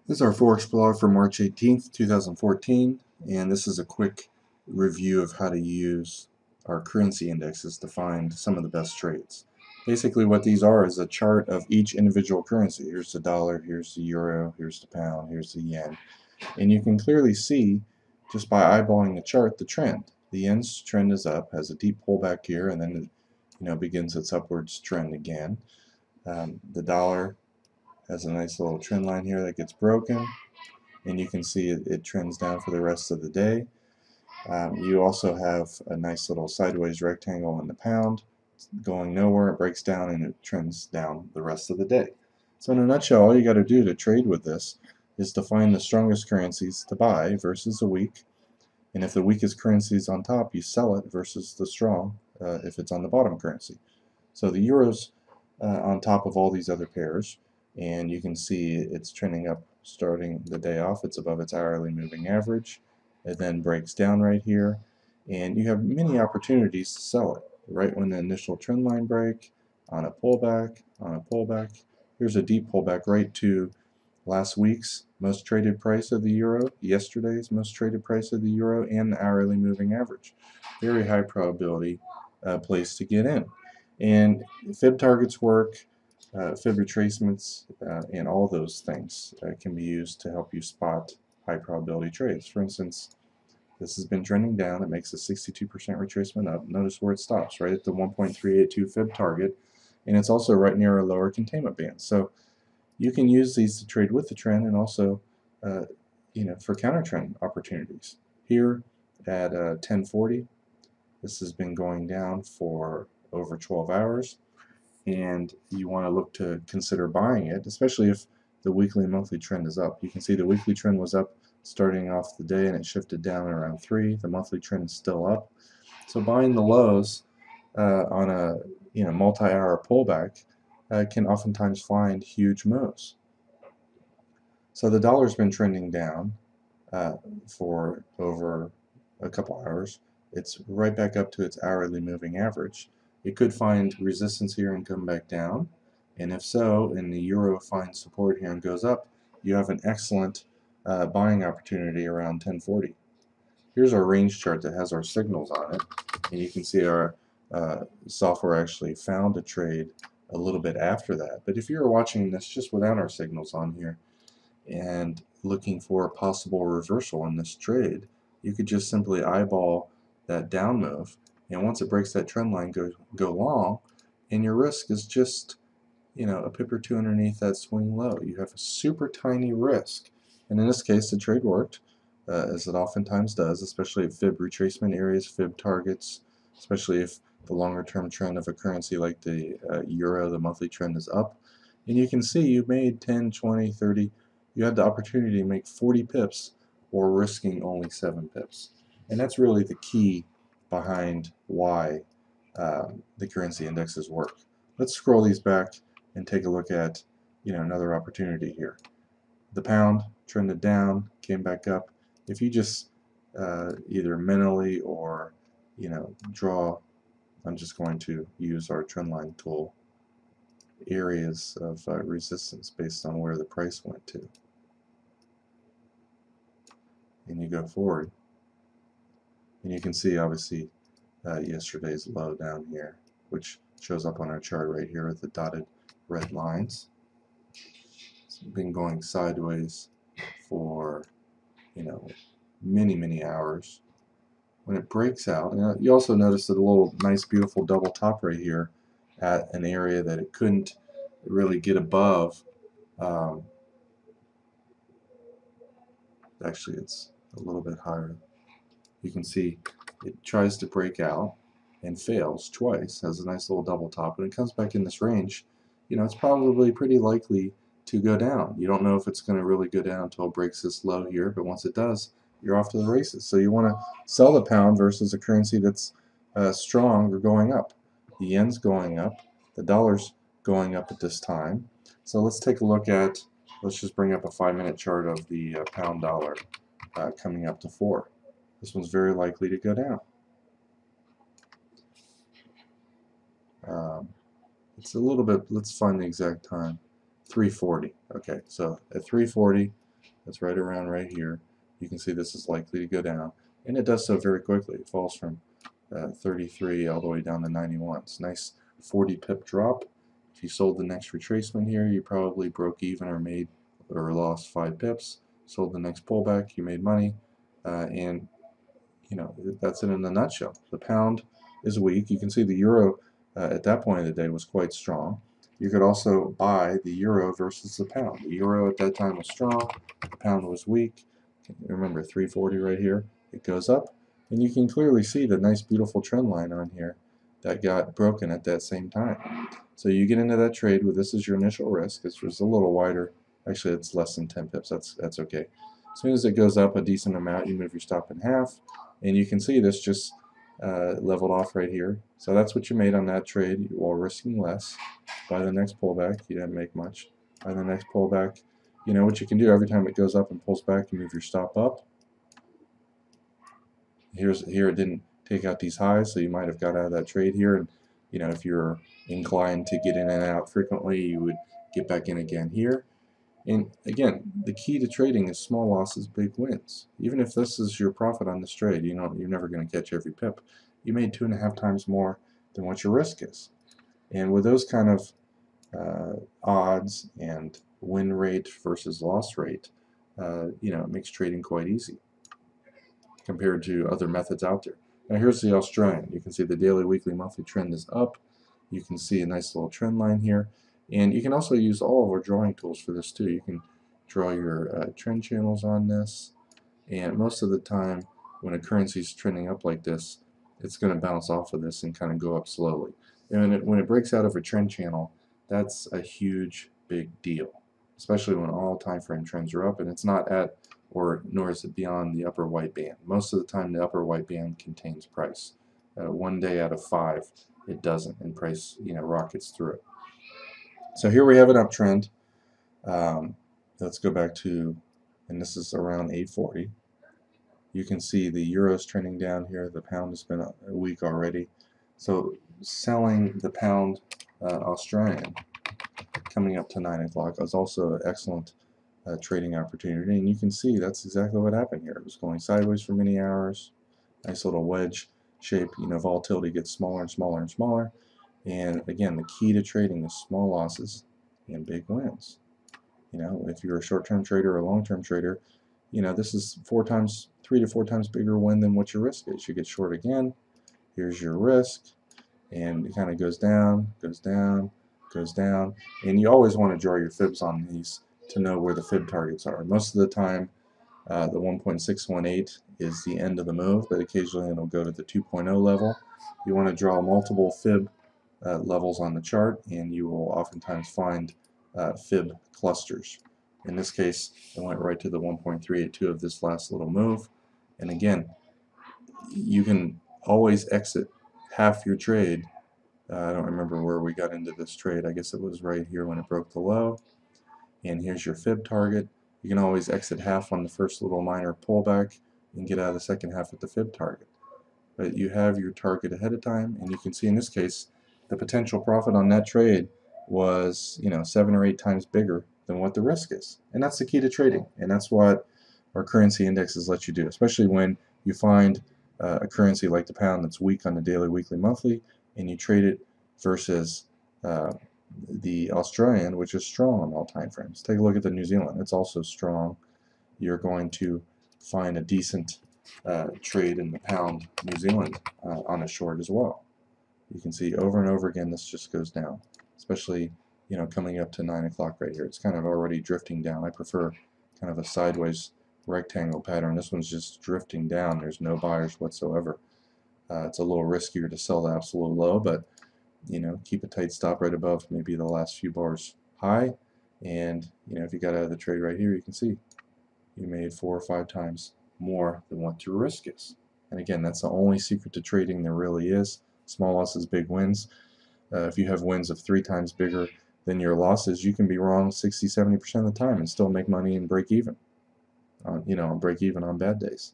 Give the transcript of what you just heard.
This is our Forex blog for March 18th, 2014, and this is a quick review of how to use our currency indexes to find some of the best trades. Basically what these are is a chart of each individual currency. Here's the dollar, here's the euro, here's the pound, here's the yen. And you can clearly see, just by eyeballing the chart, the trend. The yen's trend is up, has a deep pullback here, and then it begins its upwards trend again. The dollar has a nice little trend line here that gets broken, and you can see it trends down for the rest of the day. You also have a nice little sideways rectangle in the pound. It's going nowhere, it breaks down, and it trends down the rest of the day. So in a nutshell, all you got to do to trade with this is to find the strongest currencies to buy versus the weak, and if the weakest currency is on top, you sell it versus the strong if it's on the bottom currency. So the euro's on top of all these other pairs, and you can see it's trending up starting the day off. It's above its hourly moving average. It then breaks down right here, and you have many opportunities to sell it right when the initial trend line break, on a pullback, on a pullback. Here's a deep pullback right to last week's most traded price of the euro, yesterday's most traded price of the euro, and the hourly moving average. Very high probability place to get in. And fib targets work, fib retracements, and all those things can be used to help you spot high probability trades. For instance, this has been trending down. It makes a 62% retracement up. Notice where it stops, right at the 1.382 fib target, and it's also right near a lower containment band. So you can use these to trade with the trend and also for counter trend opportunities. Here at 1040, this has been going down for over 12 hours, and you want to look to consider buying it, especially if the weekly and monthly trend is up. You can see the weekly trend was up starting off the day, and it shifted down around 3. The monthly trend is still up. So buying the lows on a multi-hour pullback can oftentimes find huge moves. So the dollar's been trending down for over a couple hours. It's right back up to its hourly moving average. It could find resistance here and come back down, and if so, and the euro finds support here and goes up, you have an excellent buying opportunity around 1040. Here's our range chart that has our signals on it, and you can see our software actually found a trade a little bit after that. But if you're watching this just without our signals on here and looking for a possible reversal in this trade, you could just simply eyeball that down move, and once it breaks that trend line, go long, and your risk is just a pip or two underneath that swing low. You have a super tiny risk, and in this case the trade worked, as it oftentimes does, especially at fib retracement areas, fib targets, especially if the longer term trend of a currency like the euro, the monthly trend is up. And you can see you made 10, 20, 30, you had the opportunity to make 40 pips or risking only 7 pips. And that's really the key behind why the currency indexes work. Let's scroll these back and take a look at another opportunity here. The pound trended down, came back up. If you just either mentally or draw, I'm just going to use our trendline tool, areas of resistance based on where the price went to, and you go forward, and you can see obviously yesterday's low down here, which shows up on our chart right here with the dotted red lines. It's been going sideways for many hours. When it breaks out, and you also notice that a little nice beautiful double top right here at an area that it couldn't really get above. Actually, it's a little bit higher. You can see it tries to break out and fails twice, has a nice little double top, and it comes back in this range. It's probably pretty likely to go down. You don't know if it's going to really go down until it breaks this low here, but once it does, you're off to the races. So you want to sell the pound versus a currency that's strong or going up. The yen's going up, the dollar's going up at this time. So let's take a look at, let's just bring up a 5-minute chart of the pound dollar coming up to 4. This one's very likely to go down. It's a little bit, let's find the exact time. 3:40. Okay, so at 3:40, That's right around right here. You can see this is likely to go down, and it does so very quickly. It falls from 33 all the way down to 91. It's a nice 40 pip drop. If you sold the next retracement here, you probably broke even or made or lost 5 pips. Sold the next pullback, you made money, and you know, that's it in a nutshell. The pound is weak. You can see the euro at that point of the day was quite strong. You could also buy the euro versus the pound. The euro at that time was strong, the pound was weak. Remember 340 right here, it goes up, and you can clearly see the nice beautiful trend line on here that got broken at that same time. So you get into that trade with this as your initial risk. It's just a little wider. Actually, it's less than 10 pips. That's okay. As soon as it goes up a decent amount, you move your stop in half, and you can see this just leveled off right here. So that's what you made on that trade while risking less. By the next pullback, you didn't make much. By the next pullback, you know what you can do every time it goes up and pulls back, you move your stop up. Here it didn't take out these highs, so you might have got out of that trade here, and you know, if you're inclined to get in and out frequently, you would get back in again here. And again, the key to trading is small losses, big wins. Even if this is your profit on this trade, you're never going to catch every pip. You made 2.5 times more than what your risk is. And with those kind of odds and win rate versus loss rate, you know, it makes trading quite easy compared to other methods out there. Now here's the Australian. You can see the daily, weekly, monthly trend is up. You can see a nice little trend line here. And you can also use all of our drawing tools for this too. You can draw your trend channels on this. And most of the time, when a currency is trending up like this, it's going to bounce off of this and kind of go up slowly. And when it breaks out of a trend channel, that's a huge, big deal, especially when all time frame trends are up and it's not at nor is it beyond the upper white band. Most of the time, the upper white band contains price. 1 day out of 5, it doesn't, and price, you know, rockets through it. So here we have an uptrend. Let's go back to, and this is around 840. You can see the euro's trending down here. The pound has been a week already. So selling the pound Australian coming up to 9 o'clock is also an excellent trading opportunity. And you can see that's exactly what happened here. It was going sideways for many hours. Nice little wedge shape. You know, volatility gets smaller and smaller and smaller. And again, the key to trading is small losses and big wins. You know, if you're a short-term trader or a long-term trader, you know, this is 3 to 4 times bigger win than what your risk is. You get short again. Here's your risk, and it kind of goes down, goes down, goes down. And you always want to draw your fibs on these to know where the fib targets are. Most of the time, the 1.618 is the end of the move, but occasionally it'll go to the 2.0 level. You want to draw multiple fib levels on the chart, and you will oftentimes find fib clusters. In this case, it went right to the 1.382 of this last little move. And again, you can always exit half your trade. I don't remember where we got into this trade. I guess it was right here when it broke the low. And here's your fib target. You can always exit half on the first little minor pullback and get out of the second half at the fib target. But you have your target ahead of time, and you can see in this case the potential profit on that trade was, you know, 7 or 8 times bigger than what the risk is. And that's the key to trading, and that's what our currency indexes let you do, especially when you find a currency like the pound that's weak on the daily, weekly, monthly, and you trade it versus the Australian, which is strong on all time frames. Take a look at the New Zealand. It's also strong. You're going to find a decent trade in the pound New Zealand on a short as well. You can see over and over again this just goes down, especially, you know, coming up to 9 o'clock right here. It's kind of already drifting down. I prefer kind of a sideways rectangle pattern. This one's just drifting down. There's no buyers whatsoever. It's a little riskier to sell the absolute low, but you know, keep a tight stop right above maybe the last few bars high, and you know, if you got out of the trade right here, you can see you made 4 or 5 times more than what your risk is. And again, that's the only secret to trading there really is. Small losses, big wins. If you have wins of 3 times bigger than your losses, you can be wrong 60-70% of the time and still make money and break even. You know, break even on bad days.